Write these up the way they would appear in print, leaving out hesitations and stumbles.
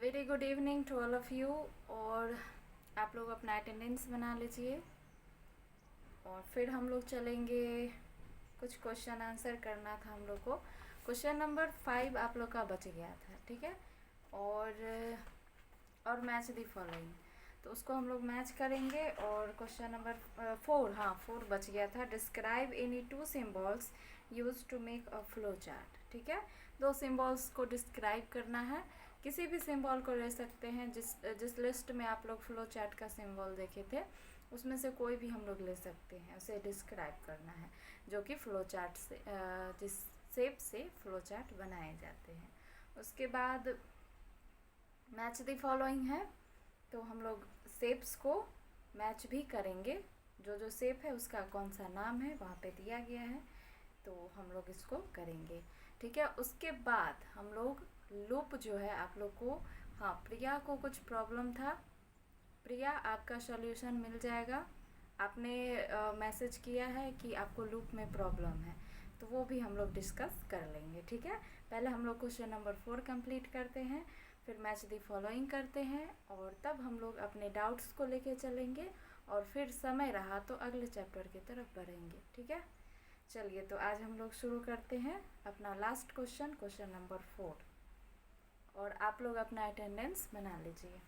Very good evening to all of you. और आप लोग अपना अटेंडेंस बना लीजिए और फिर हम लोग चलेंगे। कुछ क्वेश्चन आंसर करना था हम लोग को। क्वेश्चन नंबर 5 आप लोग का बच गया था, ठीक है। और मैच दी फॉलोइंग, तो उसको हम लोग मैच करेंगे। और क्वेश्चन नंबर 4, हाँ 4 बच गया था। Describe any two symbols use to make a flow chart, ठीक है। दो सिम्बॉल्स को डिस्क्राइब करना है। किसी भी सिंबल को ले सकते हैं। जिस लिस्ट में आप लोग फ्लो चार्ट का सिंबल देखे थे उसमें से कोई भी हम लोग ले सकते हैं, उसे डिस्क्राइब करना है, जो कि फ्लो चार्ट से जिस शेप से फ्लो चार्ट बनाए जाते हैं। उसके बाद मैच द फॉलोइंग है, तो हम लोग शेप्स को मैच भी करेंगे। जो जो शेप है उसका कौन सा नाम है वहाँ पे दिया गया है, तो हम लोग इसको करेंगे, ठीक है। उसके बाद हम लोग लूप जो है आप लोग को, हाँ प्रिया को कुछ प्रॉब्लम था। प्रिया आपका सॉल्यूशन मिल जाएगा। आपने मैसेज किया है कि आपको लूप में प्रॉब्लम है, तो वो भी हम लोग डिस्कस कर लेंगे, ठीक है। पहले हम लोग क्वेश्चन नंबर 4 कंप्लीट करते हैं, फिर मैच दी फॉलोइंग करते हैं, और तब हम लोग अपने डाउट्स को लेके चलेंगे, और फिर समय रहा तो अगले चैप्टर की तरफ बढ़ेंगे, ठीक है। चलिए, तो आज हम लोग शुरू करते हैं अपना लास्ट क्वेश्चन, क्वेश्चन नंबर 4। और आप लोग अपना अटेंडेंस बना लीजिए।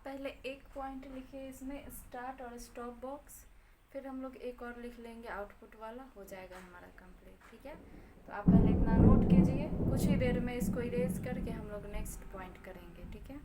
पहले एक पॉइंट लिखे इसमें स्टार्ट और स्टॉप बॉक्स, फिर हम लोग एक और लिख लेंगे आउटपुट वाला, हो जाएगा हमारा कंप्लीट। ठीक है, तो आप पहले इतना नोट कीजिए, कुछ ही देर में इसको इरेज करके हम लोग नेक्स्ट पॉइंट करेंगे। ठीक है,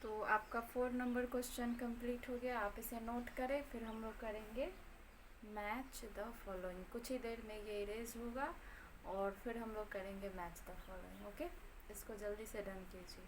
तो आपका 4 नंबर क्वेश्चन कंप्लीट हो गया, आप इसे नोट करें, फिर हम लोग करेंगे मैच द फॉलोइंग। कुछ ही देर में ये इरेज होगा और फिर हम लोग करेंगे मैच द फॉलोइंग। ओके, इसको जल्दी से डन कीजिए।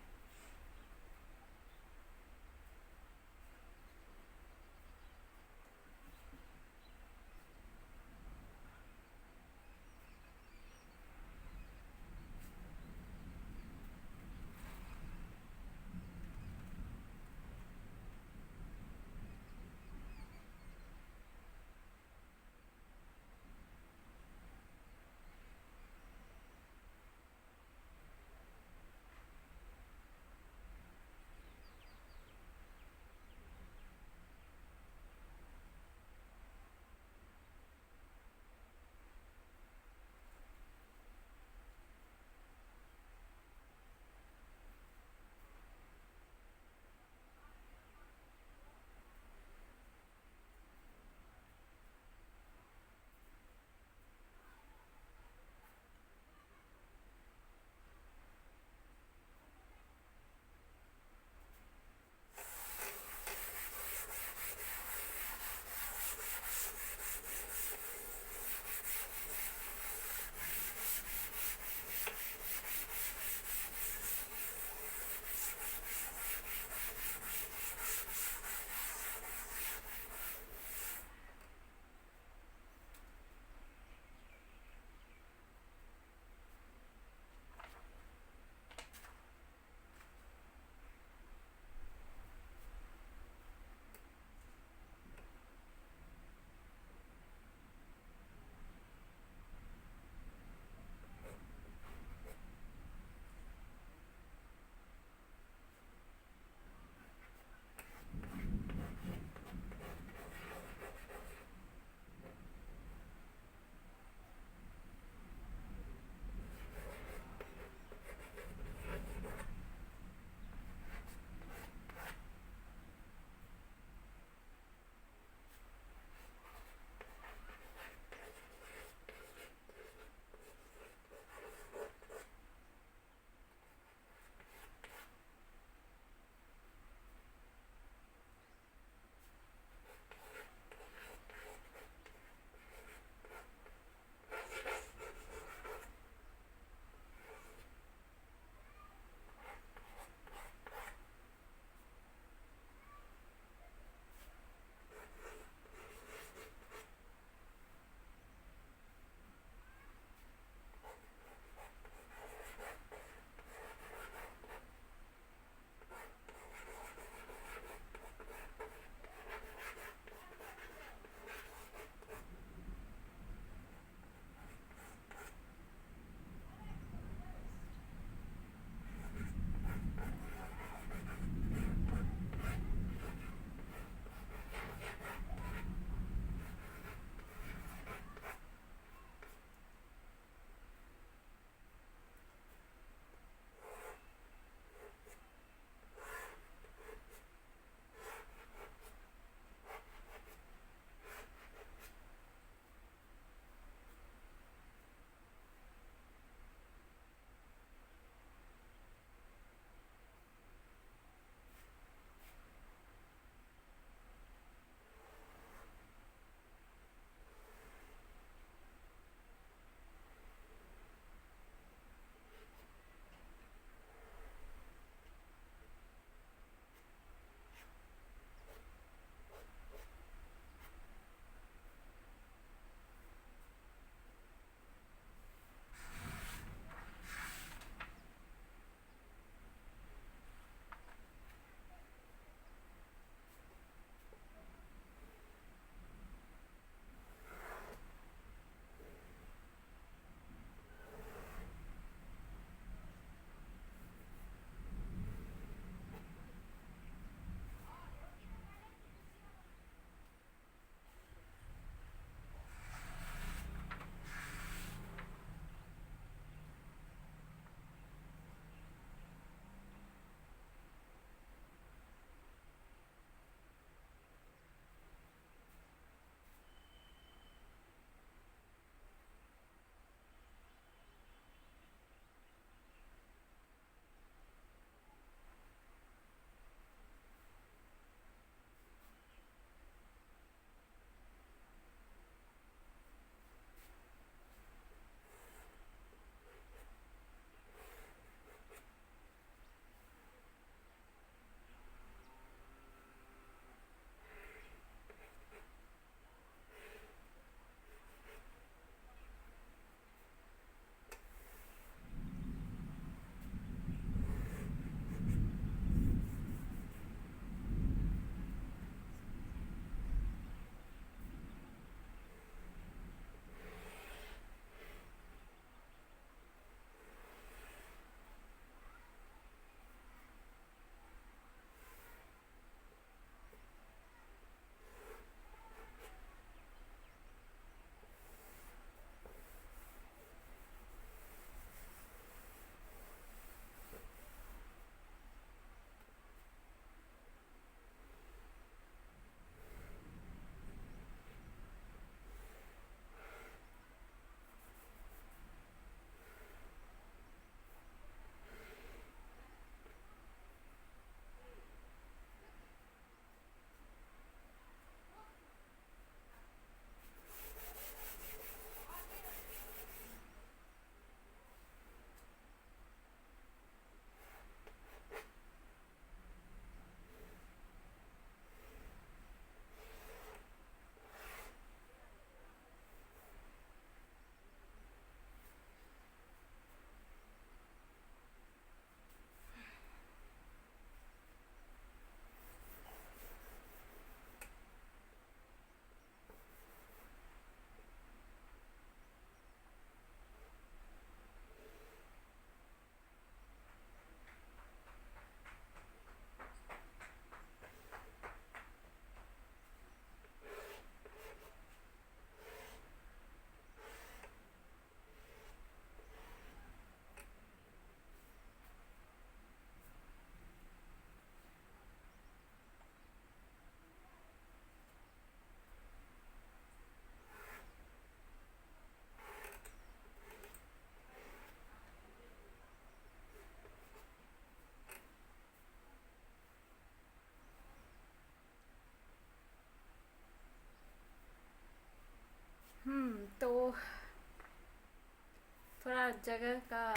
जगह का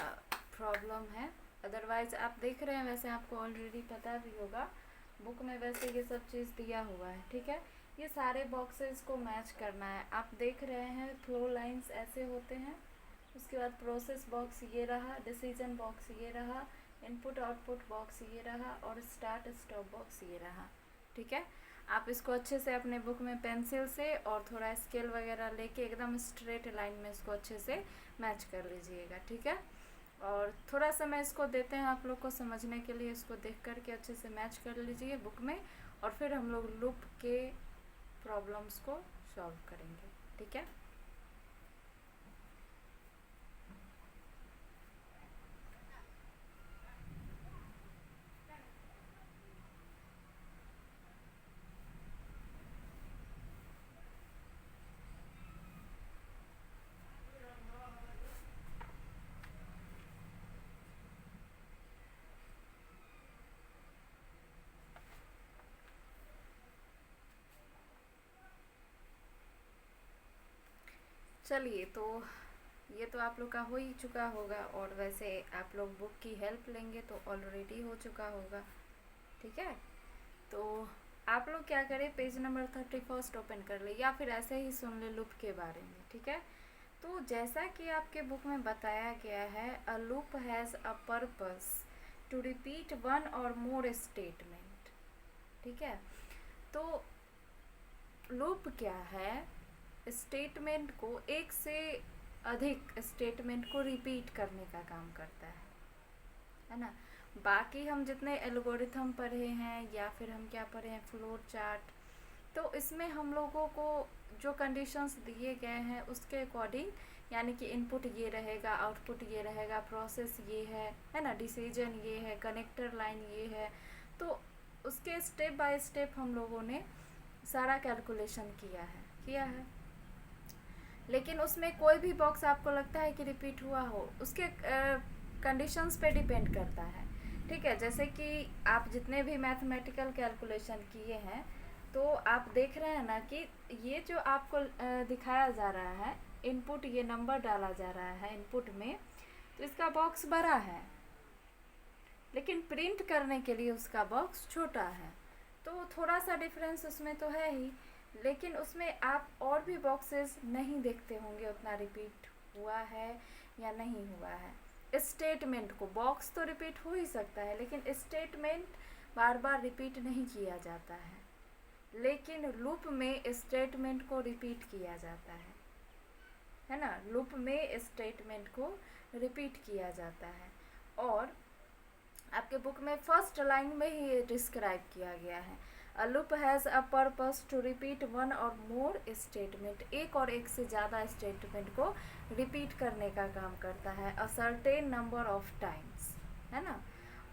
प्रॉब्लम है, अदरवाइज आप देख रहे हैं, वैसे आपको ऑलरेडी पता भी होगा, बुक में वैसे ये सब चीज़ दिया हुआ है, ठीक है। ये सारे बॉक्सेस को मैच करना है। आप देख रहे हैं फ्लो लाइंस ऐसे होते हैं, उसके बाद प्रोसेस बॉक्स ये रहा, डिसीजन बॉक्स ये रहा, इनपुट आउटपुट बॉक्स ये रहा, और स्टार्ट स्टॉप बॉक्स ये रहा, ठीक है। आप इसको अच्छे से अपने बुक में पेंसिल से और थोड़ा स्केल वगैरह लेके एकदम स्ट्रेट लाइन में इसको अच्छे से मैच कर लीजिएगा, ठीक है। और थोड़ा समय इसको देते हैं आप लोग को समझने के लिए, इसको देख कर के अच्छे से मैच कर लीजिए बुक में, और फिर हम लोग लूप के प्रॉब्लम्स को सॉल्व करेंगे, ठीक है। चलिए, तो ये तो आप लोग का हो ही चुका होगा, और वैसे आप लोग बुक की हेल्प लेंगे तो ऑलरेडी हो चुका होगा, ठीक है। तो आप लोग क्या करें, पेज नंबर 31 ओपन कर ले, या फिर ऐसे ही सुन ले लूप के बारे में, ठीक है। तो जैसा कि आपके बुक में बताया गया है, a loop has a purpose to repeat one or more statement, ठीक है। तो लूप क्या है, स्टेटमेंट को, एक से अधिक स्टेटमेंट को रिपीट करने का काम करता है ना। बाकी हम जितने एल्गोरिथम पढ़े हैं या फिर हम क्या पढ़े हैं, फ्लो चार्ट, तो इसमें हम लोगों को जो कंडीशंस दिए गए हैं उसके अकॉर्डिंग, यानी कि इनपुट ये रहेगा, आउटपुट ये रहेगा, प्रोसेस ये है ना, डिसीजन ये है, कनेक्टर लाइन ये है, तो उसके स्टेप बाय स्टेप हम लोगों ने सारा कैलकुलेशन किया है। लेकिन उसमें कोई भी बॉक्स आपको लगता है कि रिपीट हुआ हो, उसके कंडीशंस पे डिपेंड करता है, ठीक है। जैसे कि आप जितने भी मैथमेटिकल कैलकुलेशन किए हैं, तो आप देख रहे हैं ना कि ये जो आपको दिखाया जा रहा है, इनपुट ये नंबर डाला जा रहा है इनपुट में, तो इसका बॉक्स बड़ा है, लेकिन प्रिंट करने के लिए उसका बॉक्स छोटा है, तो थोड़ा सा डिफरेंस उसमें तो है ही। लेकिन उसमें आप और भी बॉक्सेस नहीं देखते होंगे उतना रिपीट हुआ है या नहीं हुआ है। स्टेटमेंट को, बॉक्स तो रिपीट हो ही सकता है, लेकिन स्टेटमेंट बार बार रिपीट नहीं किया जाता है। लेकिन लूप में स्टेटमेंट को रिपीट किया जाता है ना, लूप में स्टेटमेंट को रिपीट किया जाता है। और आपके बुक में फर्स्ट लाइन में ही ये डिस्क्राइब किया गया है, a loop has a purpose to repeat one or more statement, एक और एक से ज़्यादा स्टेटमेंट को रिपीट करने का काम करता है, a certain number of times, है ना,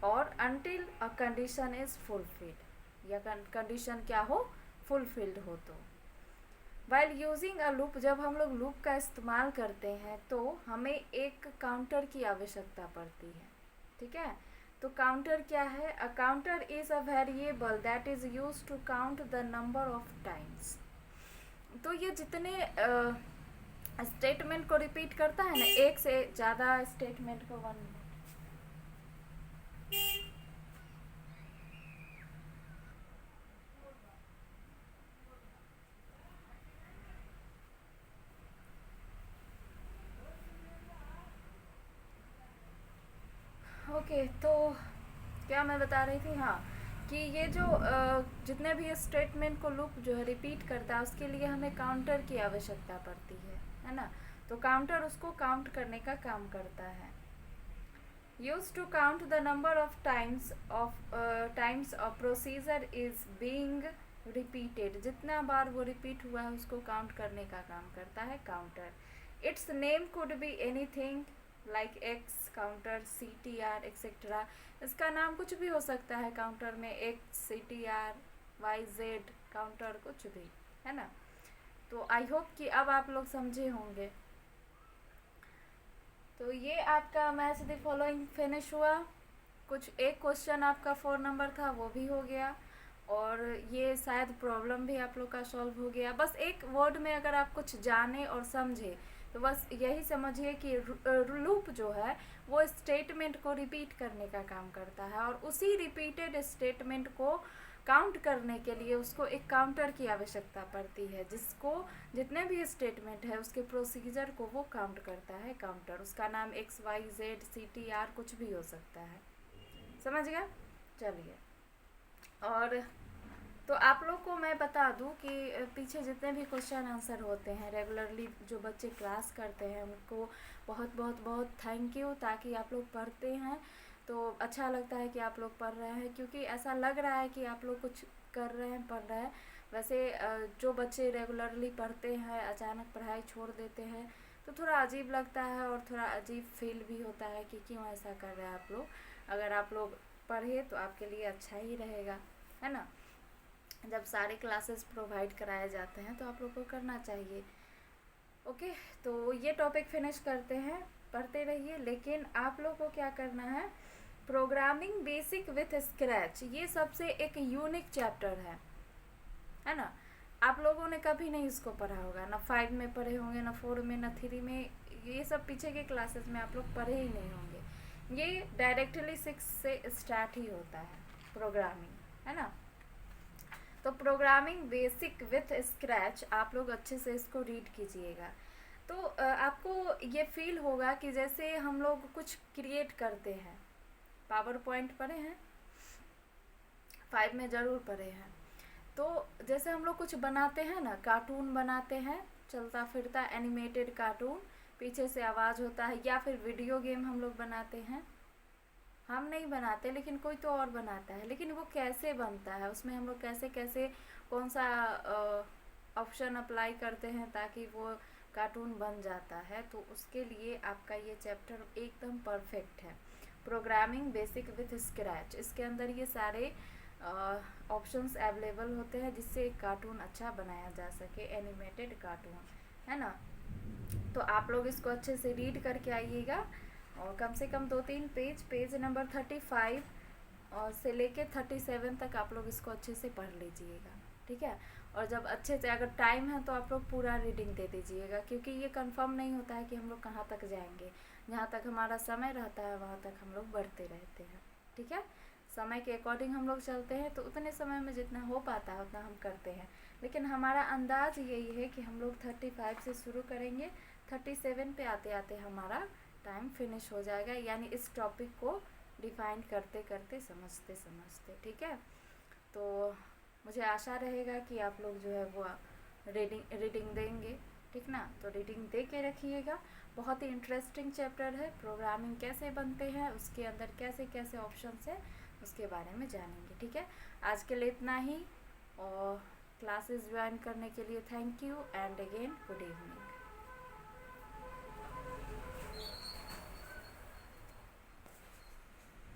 और until a condition is fulfilled, या कंडीशन क्या हो, फुलफिल्ड हो। तो वाइल यूजिंग अ लूप, जब हम लोग लूप का इस्तेमाल करते हैं तो हमें एक काउंटर की आवश्यकता पड़ती है, ठीक है। तो काउंटर क्या है, a counter is a variable that is use to count the number of times. तो ये जितने स्टेटमेंट को रिपीट करता है ना, एक से ज़्यादा स्टेटमेंट को, वन, ओके। तो क्या मैं बता रही थी, हाँ, कि ये जो जितने भी स्टेटमेंट को लूप जो है रिपीट करता है, उसके लिए हमें काउंटर की आवश्यकता पड़ती है ना। तो काउंटर उसको काउंट करने का काम करता है, use to count the number of times a procedure is being repeated, जितना बार वो रिपीट हुआ है उसको काउंट करने का काम करता है counter. Its name could be anything like x counter, c t r etcetera, इसका नाम कुछ भी हो सकता है काउंटर में, x, c t r, y, z counter, कुछ भी, है ना। तो आई होप कि अब आप लोग समझे होंगे। तो ये आपका मैच द फॉलोइंग फिनिश हुआ। कुछ एक क्वेश्चन आपका 4 नंबर था वो भी हो गया, और ये शायद प्रॉब्लम भी आप लोग का सॉल्व हो गया। बस एक वर्ड में अगर आप कुछ जाने और समझे तो बस यही समझिए कि लूप जो है वो स्टेटमेंट को रिपीट करने का काम करता है, और उसी रिपीटेड स्टेटमेंट को काउंट करने के लिए उसको एक काउंटर की आवश्यकता पड़ती है, जिसको जितने भी स्टेटमेंट है उसके प्रोसीजर को वो काउंट करता है काउंटर। उसका नाम XYZ CTR कुछ भी हो सकता है, समझ गया। चलिए, और तो आप लोग को मैं बता दूं कि पीछे जितने भी क्वेश्चन आंसर होते हैं रेगुलरली जो बच्चे क्लास करते हैं उनको बहुत बहुत बहुत थैंक यू। ताकि आप लोग पढ़ते हैं तो अच्छा लगता है कि आप लोग पढ़ रहे हैं, क्योंकि ऐसा लग रहा है कि आप लोग कुछ कर रहे हैं, पढ़ रहे हैं। वैसे जो बच्चे रेगुलरली पढ़ते हैं अचानक पढ़ाई छोड़ देते हैं तो थोड़ा अजीब लगता है और थोड़ा अजीब फील भी होता है कि क्यों ऐसा कर रहे हैं आप लोग। अगर आप लोग पढ़े तो आपके लिए अच्छा ही रहेगा, है ना। जब सारे क्लासेस प्रोवाइड कराए जाते हैं तो आप लोग को करना चाहिए। ओके, तो ये टॉपिक फिनिश करते हैं, पढ़ते रहिए। लेकिन आप लोग को क्या करना है, प्रोग्रामिंग बेसिक विथ स्क्रैच, ये सबसे एक यूनिक चैप्टर है ना। आप लोगों ने कभी नहीं इसको पढ़ा होगा, ना 5 में पढ़े होंगे, ना 4 में, ना 3 में। ये सब पीछे के क्लासेस में आप लोग पढ़े ही नहीं होंगे। ये डायरेक्टली 6 से स्टार्ट ही होता है प्रोग्रामिंग, है ना। तो प्रोग्रामिंग बेसिक विथ स्क्रैच आप लोग अच्छे से इसको रीड कीजिएगा। तो आपको ये फील होगा कि जैसे हम लोग कुछ क्रिएट करते हैं। पावर पॉइंट पढ़े हैं, 5 में ज़रूर पढ़े हैं। तो जैसे हम लोग कुछ बनाते हैं ना, कार्टून बनाते हैं, चलता फिरता एनिमेटेड कार्टून, पीछे से आवाज़ होता है, या फिर वीडियो गेम हम लोग बनाते हैं। हम नहीं बनाते लेकिन कोई तो और बनाता है, लेकिन वो कैसे बनता है, उसमें हम लोग कैसे कैसे कौन सा ऑप्शन अप्लाई करते हैं ताकि वो कार्टून बन जाता है। तो उसके लिए आपका ये चैप्टर एकदम परफेक्ट है, प्रोग्रामिंग बेसिक विथ स्क्रैच। इसके अंदर ये सारे ऑप्शंस अवेलेबल होते हैं जिससे एक कार्टून अच्छा बनाया जा सके, एनिमेटेड कार्टून, है ना। तो आप लोग इसको अच्छे से रीड करके आइएगा, और कम से कम 2-3 पेज नंबर 35 और से लेके 37 तक आप लोग इसको अच्छे से पढ़ लीजिएगा, ठीक है। और जब अच्छे से अगर टाइम है तो आप लोग पूरा रीडिंग दे दीजिएगा, क्योंकि ये कंफर्म नहीं होता है कि हम लोग कहाँ तक जाएंगे। जहाँ तक हमारा समय रहता है वहाँ तक हम लोग बढ़ते रहते हैं, ठीक है। समय के अकॉर्डिंग हम लोग चलते हैं, तो उतने समय में जितना हो पाता है उतना हम करते हैं। लेकिन हमारा अंदाज यही है कि हम लोग 35 से शुरू करेंगे, 37 पे आते आते हमारा टाइम फिनिश हो जाएगा, यानी इस टॉपिक को डिफाइन करते करते समझते समझते, ठीक है। तो मुझे आशा रहेगा कि आप लोग जो है वो रीडिंग देंगे, ठीक ना। तो रीडिंग दे के रखिएगा। बहुत ही इंटरेस्टिंग चैप्टर है, प्रोग्रामिंग कैसे बनते हैं, उसके अंदर कैसे कैसे ऑप्शंस है, उसके बारे में जानेंगे, ठीक है। आज के लिए इतना ही, और क्लासेस ज्वाइन करने के लिए thank you and again good evening.